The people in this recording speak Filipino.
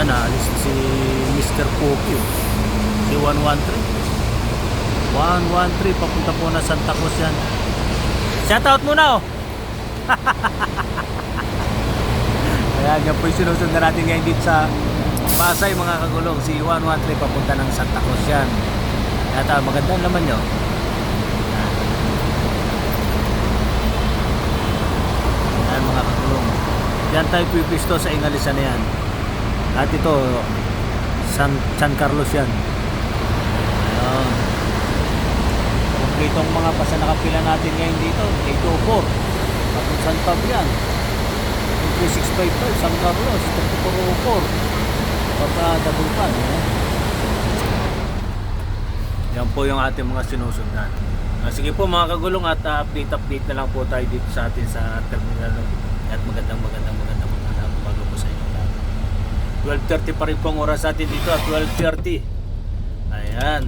Yan, alis na si Mr. Poki. Si 113. 113, papunta po na Santa Cruz yan. Shoutout muna oh. Ayan, yan po yung sinusundan natin ngayon dito sa Pasay mga kagulong. Si 113 papunta ng Santa Cruz yan. At magandang naman nyo. Ayan mga kagulong. Yan tayo pipisto sa ingalisan na yan. At ito San Carlos yan. Ayan. Itong mga basa nakapila natin ngayon dito 804 at San Fabian 3655 San Carlos 3404 Pagkadabukan yan po yung ating mga sinusundan. Sige po mga kagulong at update na lang po tayo dito sa atin sa terminal at magandang umaga po sa inyo. 12:30 pa rin po ang oras natin dito at 12:30 ayan.